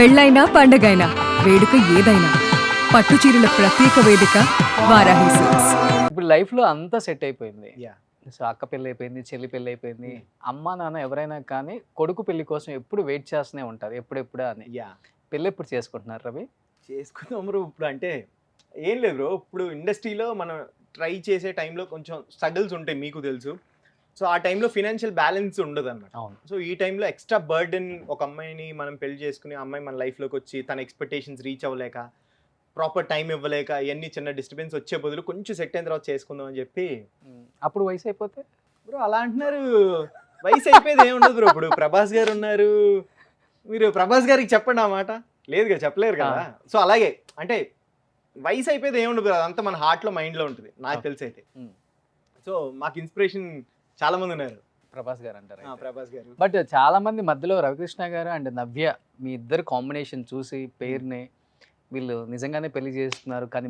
పెళ్ళైనా పండగైనా వేడుక ఏదైనా పట్టు చీరల ప్రత్యేక వేదిక వారాహి సిల్క్స్. ఇప్పుడు లైఫ్లో అంతా సెట్ అయిపోయింది. యా సో అక్క పెళ్ళి అయిపోయింది, చెల్లి పెళ్ళి అయిపోయింది. అమ్మ నాన్న ఎవరైనా కానీ కొడుకు పెళ్లి కోసం ఎప్పుడు వెయిట్ చేస్తూనే ఉంటారు, ఎప్పుడెప్పుడా అని. యా పెళ్ళి ఎప్పుడు చేసుకుంటున్నారు రవి? చేసుకుందాం బ్రో. ఇప్పుడు అంటే ఏం లేదు బ్రో, ఇప్పుడు ఇండస్ట్రీలో మనం ట్రై చేసే టైంలో కొంచెం స్ట్రగుల్స్ ఉంటాయి, మీకు తెలుసు. సో ఆ టైంలో ఫినాన్షియల్ బ్యాలెన్స్ ఉండదు అనమాట. అవును. సో ఈ టైంలో ఎక్స్ట్రా బర్డెన్, ఒక అమ్మాయిని మనం పెళ్లి చేసుకుని ఆ అమ్మాయి మన లైఫ్లోకి వచ్చి తన ఎక్స్పెక్టేషన్స్ రీచ్ అవ్వలేక, ప్రాపర్ టైం ఇవ్వలేక, ఇవన్నీ చిన్న డిస్టర్బెన్స్ వచ్చే బదులు కొంచెం సెట్ అయిన తర్వాత చేసుకుందాం అని చెప్పి. అప్పుడు వయసు అయిపోతే బ్రో అలా అంటున్నారు, వయసు అయిపోయేది ఏమి ఉండదు బ్రో. ఇప్పుడు ప్రభాస్ గారు ఉన్నారు, మీరు ప్రభాస్ గారికి చెప్పండి ఆ మాట. లేదుగా, చెప్పలేరు కదా. సో అలాగే అంటే వయసు అయిపోయేది ఏమి ఉండదు, అదంతా మన హార్ట్లో మైండ్లో ఉంటుంది, నాకు తెలిసి అయితే. సో మాకు ఇన్స్పిరేషన్ చాలా మంది ఉన్నారు. ప్రభాస్ గారు అంటారు. ప్రభాస్ గారు. బట్ చాలా మంది మధ్యలో రవికృష్ణ గారు అండ్ నవ్య, మీ ఇద్దరు కాంబినేషన్ చూసి పేరుని వీళ్ళు నిజంగానే పెళ్లి చేస్తున్నారు కానీ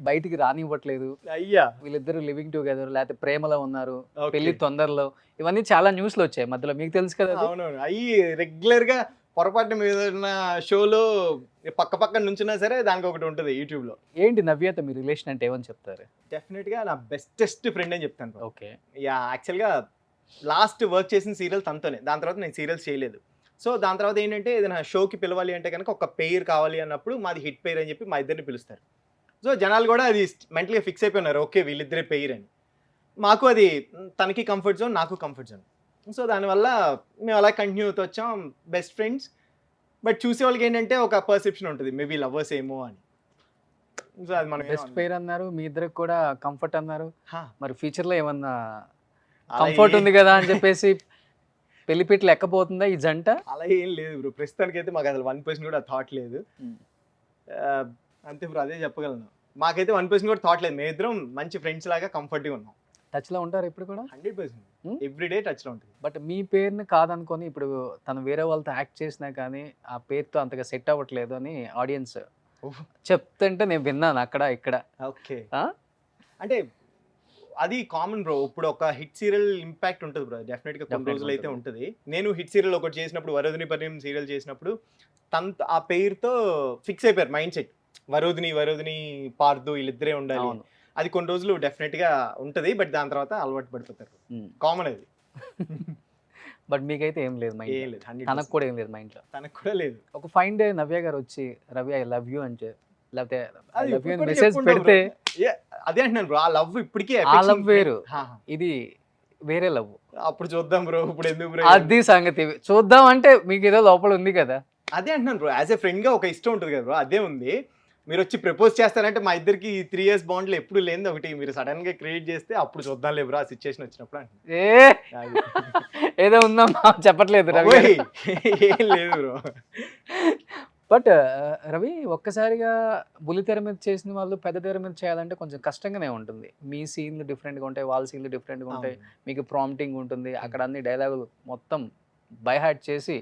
బయటికి రానివ్వట్లేదు, అయ్యా వీళ్ళిద్దరు లివింగ్ టుగెదర్ లేకపోతే ప్రేమలో ఉన్నారు, Okay. పెళ్లి తొందరలో, ఇవన్నీ చాలా న్యూస్లు వచ్చాయి మధ్యలో, మీకు తెలుసు కదా అది? అవునవును, అయ్యి రెగ్యులర్ గా పొరపాటున మీద షోలో పక్క పక్కన నుంచినా సరే దానికి ఒకటి ఉంటుంది యూట్యూబ్ లో. ఏంటి నవ్యతో మీ రిలేషన్ అంటే ఏమని చెప్తారు? డెఫినెట్ గా నా బెస్టెస్ట్ ఫ్రెండ్ అని చెప్తాను. ఓకే. యా యాక్చువల్ గా లాస్ట్ వర్క్ చేసిన సీరియల్ తనతోనే, దాని తర్వాత నేను సీరియల్స్ చేయలేదు. సో దాని తర్వాత ఏంటంటే ఏదైనా షోకి పిలవాలి అంటే కనుక ఒక పెయిర్ కావాలి అన్నప్పుడు మాది హిట్ పెయిర్ అని చెప్పి మా ఇద్దరిని పిలుస్తారు. సో జనాలు కూడా అది మెంటల్గా ఫిక్స్ అయిపోయినారు, ఓకే వీళ్ళిద్దరే పెయిర్ అని. మాకు అది తనకి కంఫర్ట్ జోన్, నాకు కంఫర్ట్ జోన్. సో దానివల్ల మేము అలా కంటిన్యూ అవుతూ వచ్చాం, బెస్ట్ ఫ్రెండ్స్. బట్ చూసే వాళ్ళకి ఏంటంటే ఒక పర్సెప్షన్ ఉంటుంది, మేబీ లవర్స్ ఏమో అని. సో అది మనం బెస్ట్ పేర్ అన్నారు, మీ ఇద్దరికి కూడా కంఫర్ట్ అన్నారు. హా, మరి ఫ్యూచర్ లో ఏమన్నా అలా కంఫర్ట్ ఉంది కదా అని చెప్పేసి పెళ్లిపీటలు ఎక్కపోతుందా ఈ జంట? అలా ఏం లేదు బ్రో, ప్రస్తుతానికి అయితే మాకు అసలు 1% కూడా థాట్ లేదు. అంతే బ్రో, అదే చెప్పగలను. మాకైతే 1% కూడా థాట్ లేదు, మేమిద్దరం మంచి ఫ్రెండ్స్ లాగా కంఫర్ట్గా ఉన్నాం. టచ్ లో ఉంటారు ఇప్పుడు కూడా? 100% ఎవ్రీడే టచ్లో ఉంటుంది. బట్ మీ పేరుని కాదనుకొని ఇప్పుడు తను వేరే వాళ్ళతో యాక్ట్ చేసినా కానీ ఆ పేరుతో అంతగా సెట్ అవ్వట్లేదు అని ఆడియన్స్ చెప్తుంటే నేను విన్నాను అక్కడ ఇక్కడ. ఓకే, ఆ? అంటే అది కామన్ బ్రో. ఇప్పుడు ఒక హిట్ సీరియల్ ఇంపాక్ట్ ఉంటుంది బ్రో, డెఫినెట్గా కొన్ని Definitely రోజులు అయితే ఉంటుంది. నేను హిట్ సీరియల్ ఒకటి చేసినప్పుడు, వరోధిని పరిణయం సీరియల్ చేసినప్పుడు తన ఆ పేరుతో ఫిక్స్ అయిపోయారు మైండ్ సెట్. వరోధిని పార్దు వీళ్ళిద్దరే ఉండాలి. అవును. అది కొన్ని రోజులు డెఫినెట్గా ఉంటుంది, బట్ దాని తర్వాత అలవాటు పడిపోతారు. కామన్ అది. బట్ మీకైతే ఏం లేదు మైండ్? ఏం లేదు, 100%. తనకు కూడా ఏం లేదు మైండ్ లో? తనకు కూడా లేదు. ఒక ఫైన్ డే నవ్య గారు వచ్చి రవి ఐ లవ్ యూ అంటే, లేకపోతే అది లవ్ యూ ఇప్పుడు మెసేజ్ చెప్పుకుంటాం పెడితే bro. అదే అంటున్నాను బ్రో, ఆ లవ్ ఇప్పటికీ ఆ affection లవ్ వేరు, హా, ఇది వేరే లవ్. అప్పుడు చూద్దాం బ్రో, ఇప్పుడు ఎందుకు బ్రో? అది సంగతి చూద్దాం అంటే మీకు ఏదో లోపల ఉంది కదా. అదే అంటున్నాను బ్రో, యాజ్ ఎ ఫ్రెండ్ గా ఒక ఇష్టం ఉంటుంది కదా బ్రో, అదే ఉంది. మీరు వచ్చి ప్రపోజ్ చేస్తారంటే మా ఇద్దరికి 3 years బాండ్లు ఎప్పుడు లేనిది ఒకటి మీరు సడన్ గా క్రియేట్ చేస్తే అప్పుడు చూద్దాం లే బ్రో, ఆ సిచ్యువేషన్ వచ్చినప్పుడు అంటున్నాను. ఏదో ఉందమ్మా చెప్పట్లేదు రవి గారు. ఏం లేదు బ్రో. బట్ రవి, ఒక్కసారిగా బుల్లితెర మీద చేసిన వాళ్ళు పెద్ద తెర మీద చేయాలంటే కొంచెం కష్టంగానే ఉంటుంది. మీ సీన్లు డిఫరెంట్గా ఉంటాయి, వాళ్ళ సీన్లు డిఫరెంట్గా ఉంటాయి, మీకు ప్రాంప్టింగ్ ఉంటుంది, అక్కడ అన్ని డైలాగులు మొత్తం బై హార్ట్ చేసి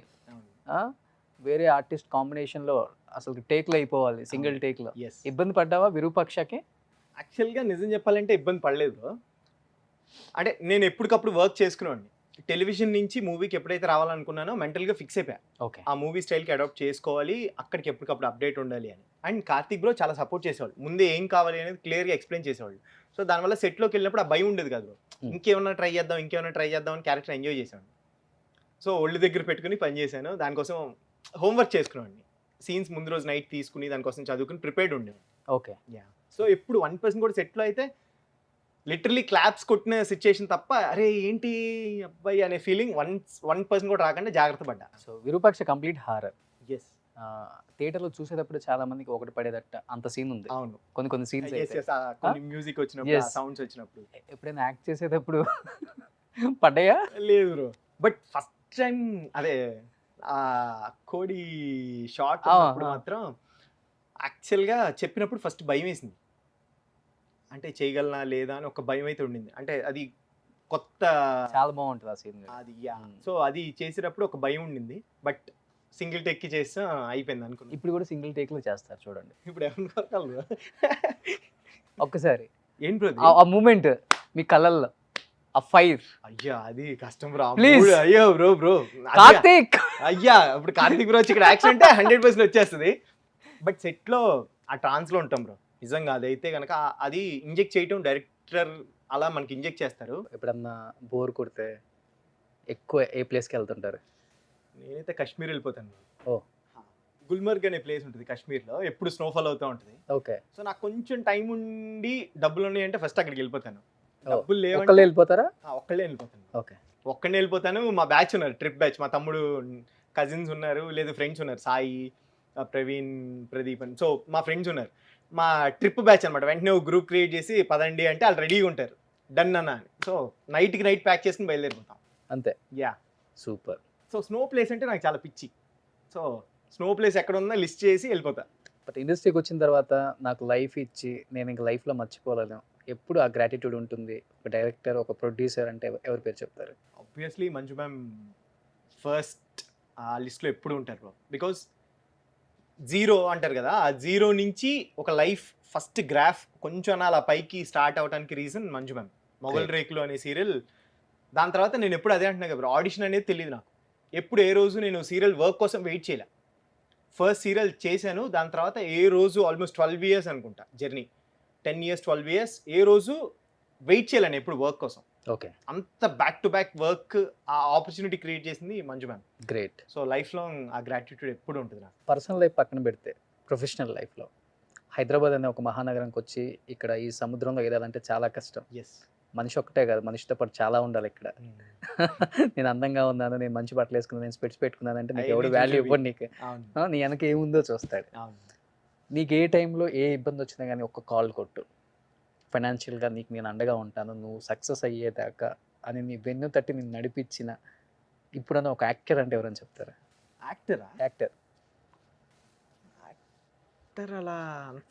వేరే ఆర్టిస్ట్ కాంబినేషన్లో అసలు టేక్లో అయిపోవాలి, సింగిల్ టేక్లో. ఎస్, ఇబ్బంది పడ్డావా విరూపాక్షకి? యాక్చువల్గా నిజం చెప్పాలంటే ఇబ్బంది పడలేదు బ్రో. అంటే నేను ఎప్పటికప్పుడు వర్క్ చేసుకునేవాడిని. టెలివిజన్ నుంచి మూవీకి ఎప్పుడైతే రావాలనుకున్నానో మెంటల్గా ఫిక్స్ అయిపోయా, ఓకే ఆ మూవీ స్టైల్కి అడాప్ట్ చేసుకోవాలి, అక్కడికి ఎప్పటికప్పుడు అప్డేట్ ఉండాలి అని. అండ్ కార్తిక్ బ్రో చాలా సపోర్ట్ చేసేవాళ్ళు, ముందే ఏం కావాలి అనేది క్లియర్గా ఎక్స్ప్లెయిన్ చేసేవాళ్ళు. సో దానివల్ల సెట్లోకి వెళ్ళినప్పుడు ఆ భయం ఉండేది కదా బ్రో, ఇంకేమన్నా ట్రై చేద్దాం అని క్యారెక్టర్ ఎంజాయ్ చేశాను. సో ఒళ్ళు దగ్గర పెట్టుకుని పని చేశాను, దానికోసం హోంవర్క్ చేసుకునేవాడిని. సీన్స్ ముందు రోజు నైట్ తీసుకుని దానికోసం చదువుకుని ప్రిపేర్డ్ ఉండేవాడిని. ఓకే. యా, సో ఎప్పుడు 1% కూడా సెట్లో అయితే లిటరలీ క్లాప్స్ కొట్టిన సిచ్యుయేషన్ తప్ప అరే ఏంటి అబ్బాయి అనే ఫీలింగ్ 1% కూడా రాకుండా జాగ్రత్త పడ్డా. So Virupaksha complete horror. Yes, థియేటర్లో చూసేటప్పుడు చాలా మందికి ఒకటి పడేదట్ట అంత సీన్ ఉంది, అవును. కొన్ని సీన్స్. Yes, yes, కొన్ని మ్యూజిక్ వచ్చినప్పుడు, Yes. సౌండ్స్ వచ్చినప్పుడు ఎప్పుడైనా యాక్ట్ చేసేటప్పుడు పడ్డాయా? లేదు బ్రో. బట్ ఫస్ట్ టైం అదే ఆ కోడి షార్ట్ ఉన్నప్పుడు మాత్రం యాక్చువల్గా చెప్పినప్పుడు ఫస్ట్ భయం వేసింది, అంటే చేయగలనా లేదా అని ఒక భయం అయితే ఉండింది. అంటే అది కొత్త, చాలా బాగుంటుంది ఆ సీన్. అది యా. సో అది చేసేటప్పుడు ఒక భయం ఉండింది, బట్ సింగిల్ టెక్కి చేస్తే అయిపోయింది అనుకున్నాను. ఇప్పుడు కూడా సింగిల్ టేక్ లో చేస్తారు చూడండి. ఇప్పుడు ఏమన్నా ఒక్కసారి ఏం బ్రో ఆ మూమెంట్ మీ కళ్ళల్లో ఆ ఫైర్. అయ్యా అది కష్టం బ్రో. Please. అయ్యో బ్రో కార్తీక్ అయ్యా ఇప్పుడు కార్తీక్ బ్రో వచ్చి ఇక్కడ యాక్సిడెంట్ 100% వచ్చేస్తుంది. బట్ సెట్ లో ఆ ట్రాన్స్ లో ఉంటాం బ్రో. నిజంగా అదైతే కనుక అది ఇంజెక్ట్ చేయటం డైరెక్టర్ అలా మనకి ఇంజెక్ట్ చేస్తారు. ఎప్పుడన్నా బోర్ కొడితే ఎక్కువ ఏ ప్లేస్కి వెళ్తుంటారు? నేనైతే కాశ్మీర్ వెళ్ళిపోతాను bro. ఓ. గుల్మర్గ్ అనే ప్లేస్ ఉంటుంది కాశ్మీర్లో, ఎప్పుడు స్నోఫాల్ అవుతూ ఉంటుంది. ఓకే. సో నాకు కొంచెం టైం ఉండి డబ్బులు ఉన్నాయంటే ఫస్ట్ అక్కడికి వెళ్ళిపోతాను. డబ్బులు ఒక్కళ్ళు లేవంటే వెళ్ళిపోతారా? ఒక్కళ్ళే వెళ్ళిపోతాను. ఓకే. ఒక్కడే వెళ్ళిపోతాను. మా బ్యాచ్ ఉన్నారు, ట్రిప్ బ్యాచ్. మా తమ్ముడు కజిన్స్ ఉన్నారు, లేదు ఫ్రెండ్స్ ఉన్నారు, సాయి, ప్రవీణ్, ప్రదీప్ అని. సో మా ఫ్రెండ్స్ ఉన్నారు, మా ట్రిప్ బ్యాచ్ అనమాట. వెంటనే ఒక గ్రూప్ క్రియేట్ చేసి పదండి అంటే వాళ్ళు రెడీగా ఉంటారు, డన్ అన్న అని. సో నైట్కి నైట్ ప్యాక్ చేసుకుని బయలుదేరిపోతాం అంతే. Yeah. Super. So snow place అంటే నాకు చాలా పిచ్చి. సో స్నో ప్లేస్ ఎక్కడ ఉందో లిస్ట్ చేసి వెళ్ళిపోతా. బట్ ఇండస్ట్రీకి వచ్చిన తర్వాత నాకు లైఫ్ ఇచ్చి నేను ఇంక లైఫ్లో మర్చిపోలేను, ఎప్పుడు ఆ గ్రాటిట్యూడ్ ఉంటుంది. ఒక డైరెక్టర్, ఒక ప్రొడ్యూసర్ అంటే ఎవరి పేరు చెప్తారు? ఆబ్వియస్లీ మంజు మ్యామ్ ఫస్ట్ ఆ లిస్ట్లో ఎప్పుడు ఉంటారు బ్రో. బికాజ్ జీరో అంటారు కదా, ఆ జీరో నుంచి ఒక లైఫ్ ఫస్ట్ గ్రాఫ్ కొంచెం అలా పైకి స్టార్ట్ అవడానికి రీజన్ మంజు మ్యామ్. మొగల్ రేకులు అనే సీరియల్, దాని తర్వాత నేను ఎప్పుడు అదే అంటున్నా కదా, ఆడిషన్ అనేది తెలియదు నాకు. ఎప్పుడు ఏ రోజు నేను సీరియల్ వర్క్ కోసం వెయిట్ చేయలే. ఫస్ట్ సీరియల్ చేశాను, దాని తర్వాత ఏ రోజు ఆల్మోస్ట్ 12 years అనుకుంటా జర్నీ, 10 years 12 years ఏ రోజు వెయిట్ చేయలేను ఎప్పుడు వర్క్ కోసం. ఓకే. అంత బ్యాక్ టు బ్యాక్ వర్క్, ఆ ఆపర్చునిటీ క్రియేట్ చేసింది Manju ma'am. Great. So life long ఆ గ్రాటిట్యూడ్ ఎప్పుడు ఉంటుంది నాకు. పర్సనల్ లైఫ్ పక్కన పెడితే ప్రొఫెషనల్ లైఫ్లో హైదరాబాద్ అనే ఒక మహానగరంకి వచ్చి ఇక్కడ ఈ సముద్రంలో ఎదాలంటే చాలా కష్టం. ఎస్. మనిషి ఒకటే కాదు, మనిషితో పాటు చాలా ఉండాలి ఇక్కడ. నేను అందంగా ఉన్నాను, నేను మంచి బట్టలు వేసుకున్నాను, నేను స్పెట్స్ పెట్టుకున్నాను అంటే నీకు ఎవడు వాల్యూ ఇవ్వడు. నీకు నీ వెనక ఏముందో చూస్తాడు. నీకు ఏ టైంలో ఏ ఇబ్బంది వచ్చినా కానీ ఒక్క కాల్ కొట్టు, ఫైనాన్షియల్గా నీకు నేను అండగా ఉంటాను, నువ్వు సక్సెస్ అయ్యేదాకా అని నీ వెన్ను తట్టి నేను నడిపించిన ఇప్పుడన్నా ఒక యాక్టర్ అంటే ఎవరని చెప్తారా? యాక్టరా? యాక్టర్. యాక్టర్ అలా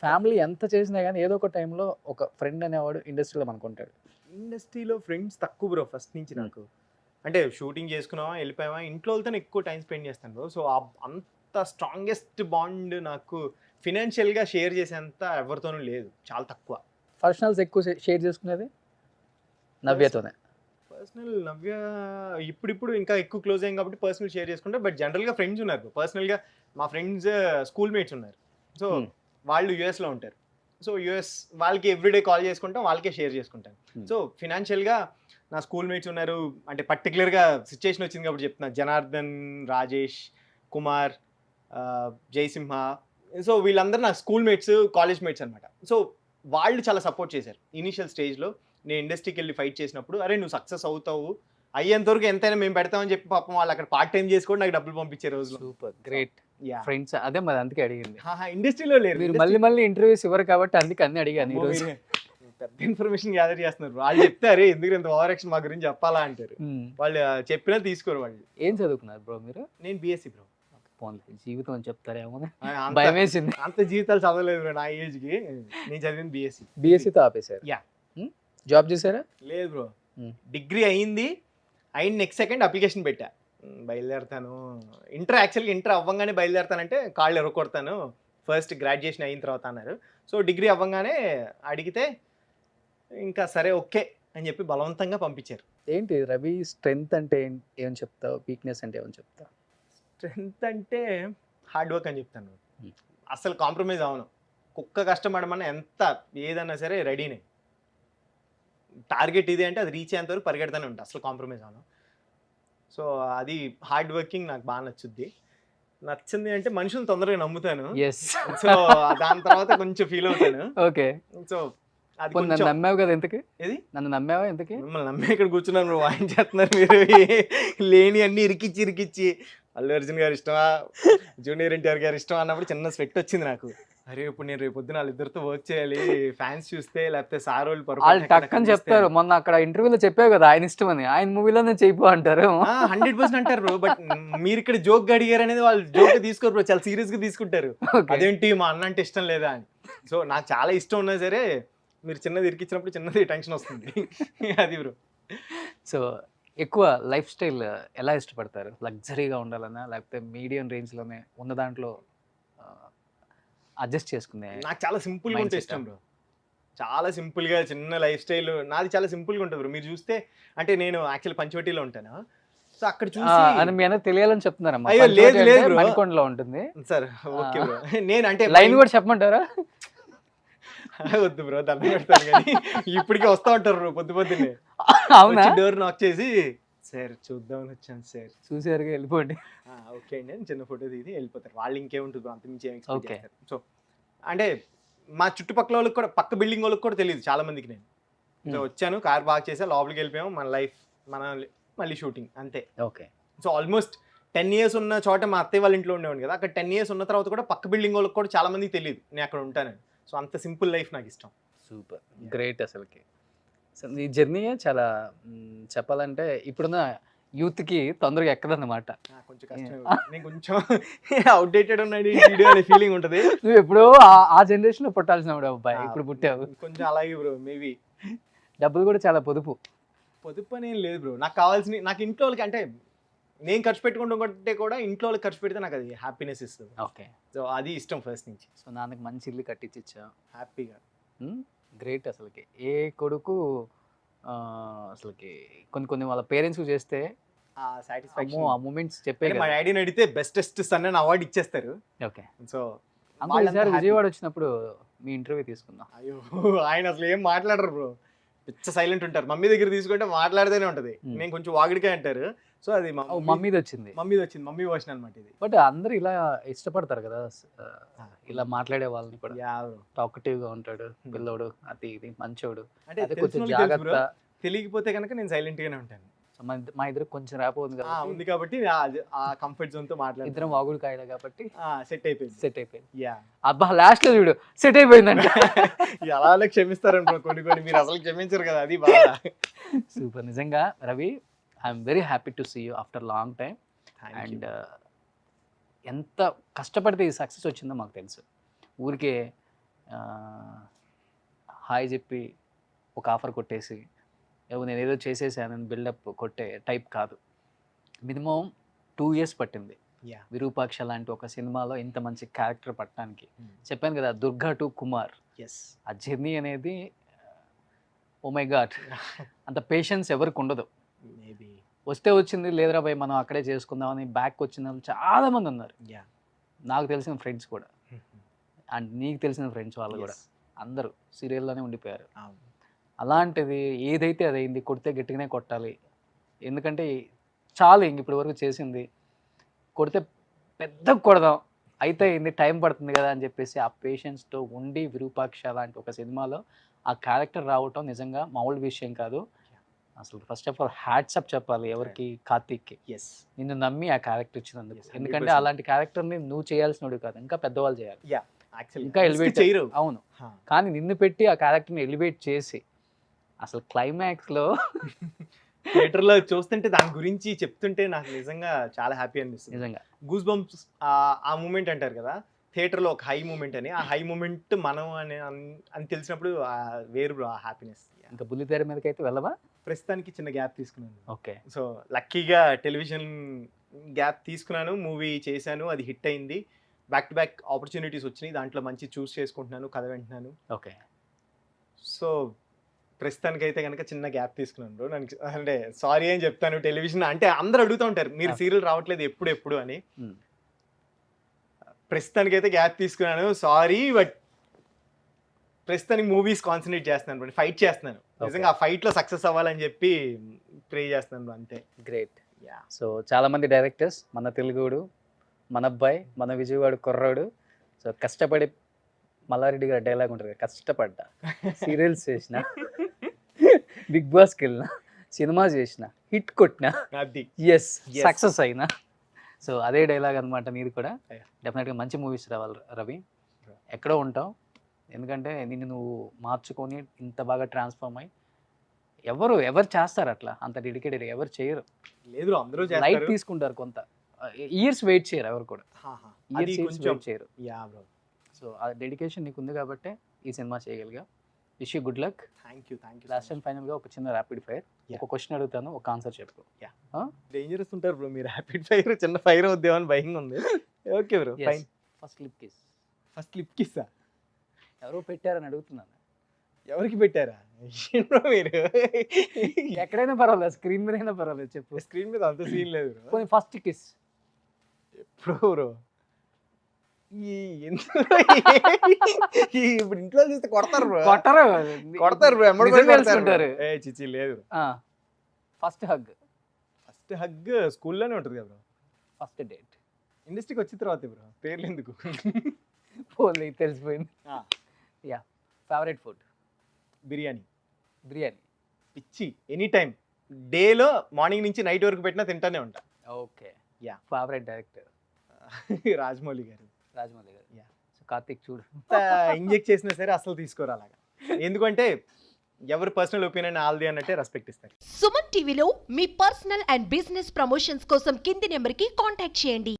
ఫ్యామిలీ ఎంత చేసినా కానీ ఏదో ఒక టైంలో ఒక ఫ్రెండ్ అనేవాడు ఇండస్ట్రీలో మనకుంటాడు. ఇండస్ట్రీలో ఫ్రెండ్స్ తక్కువ బ్రో ఫస్ట్ నుంచి నాకు. అంటే షూటింగ్ చేసుకున్నావా వెళ్ళిపోయావా, ఇంట్లో వాళ్ళతో ఎక్కువ టైం స్పెండ్ చేస్తాను బ్రో. సో అంత స్ట్రాంగెస్ట్ బాండ్ నాకు ఫినాన్షియల్గా షేర్ చేసేంత ఎవరితోనూ లేదు, చాలా తక్కువ. పర్సనల్స్ ఎక్కువ షేర్ చేసుకునేది నవ్యతోనే. పర్సనల్ నవ్య ఇప్పుడు ఇంకా ఎక్కువ క్లోజ్ అయ్యాం కాబట్టి పర్సనల్ షేర్ చేసుకుంటా. బట్ జనరల్గా ఫ్రెండ్స్ ఉన్నారు, పర్సనల్గా మా ఫ్రెండ్స్ స్కూల్ మేట్స్ ఉన్నారు. సో వాళ్ళు యూఎస్లో ఉంటారు. సో యూఎస్ వాళ్ళకి ఎవ్రీడే కాల్ చేసుకుంటాం, వాళ్ళకే షేర్ చేసుకుంటాం. సో ఫినాన్షియల్గా నా స్కూల్ మేట్స్ ఉన్నారు. అంటే పర్టికులర్గా సిచ్యుయేషన్ వచ్చింది కాబట్టి చెప్తున్నా, జనార్దన్, రాజేష్, కుమార్, జయసింహ. సో వీళ్ళందరూ నా స్కూల్ మేట్స్, కాలేజ్ మేట్స్ అనమాట. సో వాళ్ళు చాలా సపోర్ట్ చేశారు ఇనీషియల్ స్టేజ్లో. నేను ఇండస్ట్రీకి వెళ్ళి ఫైట్ చేసినప్పుడు, అరే నువ్వు సక్సెస్ అవుతావు, అయ్యేంతవరకు ఎంతైనా మేము పెడతామని చెప్పి పాపం వాళ్ళు అక్కడ పార్ట్ టైం చేసి కూడా నాకు డబ్బులు పంపించే రోజులు. Super, great. ఫ్రెండ్స్ అదే మరి అందుకే అడిగింది. ఇండస్ట్రీలో లేరు, మీరు మళ్ళీ ఇంటర్వ్యూస్ ఇవ్వరు కాబట్టి అందుకే అన్ని అడిగాను ఈరోజు. పెద్ద ఇన్ఫర్మేషన్ గ్యాదర్ చేస్తున్నారు. వాళ్ళు చెప్తారు ఎందుకు ఇంత ఓవర్ యాక్షన్ మా గురించి చెప్పాలా అంటారు. వాళ్ళు చెప్పినా తీసుకోరు. వాళ్ళు ఏం చదువుకున్నారు బ్రో మీరు? నేను బీఎస్సీ బ్రో. జీవితం అని చెప్తారేమో భయం వేసింది. అంత జీవితాలు చదవలేదు బ్రో నా ఏజ్కి. నేను చదివింది బీఎస్సీ. బీఎస్సీతో ఆపేశారు? యా. జాబ్ చేశారా? లేదు బ్రో, డిగ్రీ అయిన నెక్స్ట్ సెకండ్ అప్లికేషన్ పెట్టా, బయలుదేరుతాను. యాక్చువల్గా ఇంటర్ అవ్వగానే బయలుదేరుతానంటే కాళ్ళు ఎరగొడతాను, ఫస్ట్ గ్రాడ్యుయేషన్ అయిన తర్వాత అన్నారు. సో డిగ్రీ అవ్వగానే అడిగితే ఇంకా సరే ఓకే అని చెప్పి బలవంతంగా పంపించారు. ఏంటి రవి స్ట్రెంగ్త్ అంటే ఏమని చెప్తావు, వీక్నెస్ అంటే ఏమని చెప్తావు? స్ట్రెంగ్త్ అంటే హార్డ్ వర్క్ అని చెప్తాను. అసలు కాంప్రమైజ్ అవను. కుక్క కష్టపడమన్నా ఎంత ఏదన్నా సరే రెడీనే. టార్గెట్ ఇది అంటే అది రీచ్ అయ్యేంత వరకు పరిగెడతానే ఉంటా, అసలు కాంప్రమైజ్ అవను. సో అది హార్డ్ వర్కింగ్ నాకు బాగా నచ్చుద్ది. నచ్చింది అంటే మనుషులు తొందరగా నమ్ముతాను. సో దాని తర్వాత కొంచెం ఫీల్ అవుతాను. ఓకే. సో అది నన్ను నమ్మావు కదా ఇంతకి? ఏది నన్ను నమ్మావా ఇంతకి? మిమ్మల్ని నమ్మే ఇక్కడ కూర్చున్నాను, మీరు వాయించేస్తున్నారు. మీరు లేని అన్ని ఇరికిచ్చి అల్లు అర్జున్ గారు ఇష్టమా, జూనియర్ ఎన్టీఆర్ గారు ఇష్టమా అన్నప్పుడు చిన్న స్వెట్ వచ్చింది నాకు. అరే ఇప్పుడు నేను రేపు పొద్దున వాళ్ళిద్దరితో వర్క్ చేయాలి, ఫ్యాన్స్ చూస్తే లేకపోతే సార్ వాళ్ళు టక్ అని చెప్తారు. మొన్న అక్కడ ఇంటర్వ్యూలో చెప్పావు కదా ఆయన ఇష్టం అని, ఆయన మూవీలోనే చేయిపో అంటారు. 100% అంటారు బ్రో. బట్ మీరు ఇక్కడ జోక్ అడిగారు అనేది వాళ్ళు జోక్ తీసుకోరు బ్రో, చాలా సీరియస్ గా తీసుకుంటారు. అదేంటి మా అన్న అంటే ఇష్టం లేదా అని. సో నాకు చాలా ఇష్టం ఉన్నా సరే మీరు చిన్నది ఇరికిచ్చినప్పుడు చిన్నది టెన్షన్ వస్తుంది. అది బ్రో. సో ఎక్కువ లైఫ్ స్టైల్ ఎలా ఇష్టపడతారు? లగ్జరీగా ఉండాలన్నా లేకపోతే మీడియం రేంజ్లోనే ఉన్న దాంట్లో అడ్జస్ట్ చేసుకునే? నాకు చాలా సింపుల్గా ఉంటే ఇష్టం బ్రో. చాలా సింపుల్గా చిన్న లైఫ్ స్టైల్ నాది, చాలా సింపుల్గా ఉంటుంది బ్రో. మీరు చూస్తే అంటే నేను యాక్చువల్ పంచవటిలో ఉంటాను. సో అక్కడ చూసి అని మీ అన్నది తెలియాలని చెప్తున్నారమ్మా. అయ్యో, లేదు, పంచవటి లేదు అంటే bro. మణికొండలో ఉంటుంది. Sir okay bro. నేను అంటే లైన్ కూడా చెప్పమంటారా? వద్దు బ్రో, దండం పెడతాను కానీ ఇప్పటికే వస్తూ ఉంటారు బ్రో పొద్దు పొద్దున్నే. అవునా? డోర్ నాక్ చేసి సార్ చూద్దామని వచ్చాను సార్, చూసారుగా వెళ్ళిపోండి. ఓకే అండి అని చిన్న ఫోటో తీసి వెళ్ళిపోతారు. వాళ్ళు ఇంకేముంటుంది బ్రో, అంతమించి ఏం ఎక్స్పెక్ట్ Okay. చేస్తారు. సో అంటే మా చుట్టుపక్కల వాళ్ళకి కూడా, పక్క బిల్డింగ్ వాళ్ళకి కూడా తెలియదు చాలా మందికి నేను. సో వచ్చాను, కార్ బాగా చేసా, లోపలికి వెళ్ళిపోయాము, మన లైఫ్ మన మళ్ళీ షూటింగ్ అంతే. ఓకే. సో ఆల్మోస్ట్ 10 years ఉన్న చోట మా అత్తయ్య వాళ్ళ ఇంట్లో ఉండేవాడు కదా, అక్కడ 10 years ఉన్న తర్వాత కూడా పక్క బిల్డింగ్ వాళ్ళకి కూడా చాలా మందికి తెలియదు నేను అక్కడ ఉంటానని. సో అంత సింపుల్ లైఫ్ నాకు ఇష్టం. సూపర్, గ్రేట్ అసలుకి. సో ఈ జర్నీ చాలా చెప్పాలంటే ఇప్పుడున్న యూత్కి తొందరగా ఎక్కదన్నమాట. కొంచెం కష్టం. నేను కొంచెం అవుట్డేటెడ్ ఉన్నాడు ఈ వీడియో అనే ఫీలింగ్ ఉంటుంది. నువ్వు ఎప్పుడో ఆ జనరేషన్ లో పుట్టాల్సిన అబ్బాయి, ఇప్పుడు పుట్టావు. కొంచెం అలాగే బ్రో. మేబీ డబ్బులు కూడా చాలా పొదుపు. పొదుపు అని ఏం లేదు బ్రో. నాకు కావాల్సిన, నాకు ఇంట్లో వాళ్ళకి అంటే నేను ఖర్చు పెట్టుకుంటూ కంటే కూడా ఇంట్లో వాళ్ళకి ఖర్చు పెడితే నాకు అది హ్యాపీనెస్ ఇస్తుంది. ఓకే. సో అది ఇష్టం ఫస్ట్ నుంచి. సో నాన్నకి మంచి ఇల్లు కట్టించావు, హ్యాపీగా. గ్రేట్ అసలుకి. ఏ కొడుకు అసలుకి కొన్ని వాళ్ళ పేరెంట్స్ చేస్తే ఆ సాటిస్ఫాక్షన్, ఆ మూమెంట్స్ చెప్పే. మా డాడీని అడిగితే బెస్టెస్ట్ సన్ అని అవార్డు ఇచ్చేస్తారు. ఓకే. సో విజయవాడ వచ్చినప్పుడు మీ ఇంటర్వ్యూ తీసుకుందాం. అయ్యో, ఆయన అసలు ఏం మాట్లాడరు బ్రో, పిచ్చ సైలెంట్ ఉంటారు. మమ్మీ దగ్గర తీసుకుంటే మాట్లాడితేనే ఉంటది. నేను కొంచెం వాగుడికాయ అంటారు. సో అది మమ్మీది వచ్చింది, మమ్మీ వర్షన్ అనమాట ఇది. బట్ అందరు ఇలా ఇష్టపడతారు కదా ఇలా మాట్లాడే వాళ్ళని కూడా. టాకటివ్ గా ఉంటాడు పిల్లోడు, అది ఇది మంచోడు, అంటే కొంచెం జాగ్రత్త. తెలియకపోతే కనుక నేను సైలెంట్ గానే ఉంటాను. మా ఇద్దరు కొంచెం ర్యాప్ ఉంది కాబట్టి ఆ కంఫర్ట్ జోన్ తో మాట్లాడు. ఇద్దరం వాగుడు కాయలే కాబట్టి సెట్ అయిపోయింది. యా, అబ్బా లాస్ట్ లో చూడు సెట్ అయిపోయిందంట. అలా క్షమిస్తారనుకో కొన్ని మీరు అసలు క్షమించరు కదా, అది బాగా. సూపర్. నిజంగా Ravi, I'm very happy to see you after long time. And ఎంత కష్టపడితే ఈ సక్సెస్ వచ్చిందో మాకు తెలుసు. ఊరికే హాయ్ చెప్పి ఒక ఆఫర్ కొట్టేసి నేను ఏదో చేసేసానని బిల్డప్ కొట్టే టైప్ కాదు. మినిమం 2 years పట్టింది విరూపాక్ష లాంటి ఒక సినిమాలో ఇంత మంచి క్యారెక్టర్ పట్టడానికి. చెప్పాను కదా, దుర్గా టు కుమార్. ఆ జర్నీ అనేది ఓ మై గాడ్, అంత పేషెన్స్ ఎవరికి ఉండదు. వస్తే వచ్చింది, లేదురా భయ్ మనం అక్కడే చేసుకుందామని బ్యాక్ వచ్చిన వాళ్ళు చాలా మంది ఉన్నారు. నాకు తెలిసిన ఫ్రెండ్స్ కూడా, అండ్ నీకు తెలిసిన ఫ్రెండ్స్ వాళ్ళు కూడా అందరూ సీరియల్లోనే ఉండిపోయారు. అలాంటిది ఏదైతే అదైంది, కొడితే గట్టిగానే కొట్టాలి. ఎందుకంటే చాలు ఇంక ఇప్పటి వరకు చేసింది, కొడితే పెద్ద కొడదాం, అయితే అయింది, టైం పడుతుంది కదా అని చెప్పేసి ఆ పేషెన్స్తో ఉండి విరూపాక్ష లాంటి ఒక సినిమాలో ఆ క్యారెక్టర్ రావటం నిజంగా మామూలు విషయం కాదు. అసలు first of all hats up చెప్పాలి ఎవరికి, కార్తీక్కి. నిన్ను నమ్మి ఆ క్యారెక్టర్ ఇచ్చినందుకు. ఎందుకంటే అలాంటి క్యారెక్టర్ని నువ్వు చేయాల్సినోడు కాదు, ఇంకా పెద్దవాళ్ళు చేయాలి, ఇంకా ఎలివేట్ చేయరు. అవును, కానీ నిన్ను పెట్టి ఆ క్యారెక్టర్ని ఎలివేట్ చేసి అసలు క్లైమాక్స్లో థియేటర్లో చూస్తుంటే దాని గురించి చెప్తుంటే నాకు నిజంగా చాలా హ్యాపీ అనిపిస్తుంది. నిజంగా గూస్ బంప్స్ ఆ మూమెంట్ అంటారు కదా, థియేటర్లో ఒక హై మూమెంట్ అని, ఆ హై మూమెంట్ మనం అని తెలిసినప్పుడు వేరు బ్రో ఆ హ్యాపీనెస్. ఇంకా బుల్లితెర మీదకి అయితే వెళ్ళవా? ప్రస్తుతానికి చిన్న గ్యాప్ తీసుకున్నాను. ఓకే. సో లక్కీగా టెలివిజన్ గ్యాప్ తీసుకున్నాను, మూవీ చేశాను, అది హిట్ అయింది, బ్యాక్ టు బ్యాక్ ఆపర్చునిటీస్ వచ్చినాయి, దాంట్లో మంచి చూస్ చేసుకుంటున్నాను, కథ వింటున్నాను. ఓకే. సో ప్రస్తుతానికి అయితే కనుక చిన్న గ్యాప్ తీసుకున్నాను బ్రో. నాకు అంటే సారీ అని చెప్తాను. టెలివిజన్ అంటే అందరూ అడుగుతూ ఉంటారు, మీరు సీరియల్ రావట్లేదు ఎప్పుడు అని. ప్రస్తుతానికి అయితే గ్యాప్ తీసుకున్నాను, సారీ. బట్ ప్రస్తుతానికి మూవీస్ కాన్సన్ట్రేట్ చేస్తున్నాను, ఫైట్ చేస్తున్నాను. నిజంగా ఆ ఫైట్లో సక్సెస్ అవ్వాలని చెప్పి ప్రే చేస్తున్నాను అంతే. గ్రేట్. సో చాలామంది డైరెక్టర్స్, మన తెలుగుడు, మన అబ్బాయి, మన విజయవాడ కుర్రాడు, సో కష్టపడి, మల్లారెడ్డి గారి డైలాగ్ ఉంటుంది, కష్టపడ్డా, సీరియల్స్ చేసిన, బిగ్ బాస్కి వెళ్ళిన, సినిమా చేసిన, హిట్ కొట్టిన, ఎస్ సక్సెస్ అయినా. సో అదే డైలాగ్ అనమాట నీది కూడా. డెఫినెట్గా మంచి మూవీస్ రావాలి రవి, ఎక్కడో ఉంటావు. ఎందుకంటే నిన్ను నువ్వు మార్చుకొని ఇంత బాగా ట్రాన్స్ఫార్మ్ అయ్యి ఎవరు చేస్తారు అట్లా, అంత డెడికేటెడ్ ఎవరు చేయరు. లేదు, అందరూ లైట్ తీసుకుంటారు, కొంత ఇయర్స్ వెయిట్ చేయరు ఎవరు కూడా, ఇయర్స్ వెయిట్ చేయరు. సో ఆ డెడికేషన్ నీకు ఉంది కాబట్టి ఈ సినిమా చేయగలిగా. Wish you good luck. Thank you. Last and ఫైనల్గా ఒక చిన్న ర్యాపిడ్ ఫైర్, ఒక క్వశ్చన్ అడుగుతాను, ఒక ఆన్సర్ చెప్పు. డేంజరస్ ఉంటారు బ్రో మీరు, ర్యాపిడ్ ఫైర్ చిన్న ఫైర్ వద్దేమని భయంగా ఉంది. Okay bro, fine. First lip kiss. First lip కిస్సా? ఎవరో పెట్టారని అడుగుతున్నాను. ఎవరికి పెట్టారా ఏంట్రా మీరు ఎక్కడైనా పర్వాలేదు, స్క్రీన్ మీద అయినా పర్వాలేదు చెప్పు. స్క్రీన్ మీద అంత సీన్ లేదు bro. పోనీ ఫస్ట్ కిస్. ఎప్పుడు బ్రో ఈ ఇప్పుడు ఇంట్లో చూస్తే కొడతారు బ్రో, కొట్టరు కొడతారు బ్రో, ఎమ్మడి నిజం పడి కొడతారు తెలుసుకుంటారు. bro. ఏ చిచి లేదు. ఫస్ట్ హగ్, ఫస్ట్ హగ్ స్కూల్లోనే ఉంటుంది కదా బ్రో, ఫస్ట్ డేట్. ఇండస్ట్రీకి వచ్చిన తర్వాత బ్రో, పేర్లు ఎందుకు. పోనీ తెలిసిపోయింది. Yeah, favourite food. Biryani. Biryani. పిచ్చి ఎనీ టైం, డేలో మార్నింగ్ నుంచి నైట్ వరకు పెట్టినా తింటానే ఉంటా. Okay. Yeah. Favourite director. Rajamouli గారు. రాజమౌళి గారు. Yeah. సో కార్తిక్ చూడు. ఇంజెక్ట్ చేసినా సరే అసలు తీసుకోరు అలాగా, ఎందుకంటే ఎవరి పర్సనల్ ఒపీనియన్ ఆల్ది అన్నట్టే రెస్పెక్ట్ ఇస్తారు. సుమన్ టీవీలో మీ పర్సనల్ అండ్ బిజినెస్ ప్రమోషన్స్ కోసం కింది నెంబర్కి కాంటాక్ట్ చేయండి.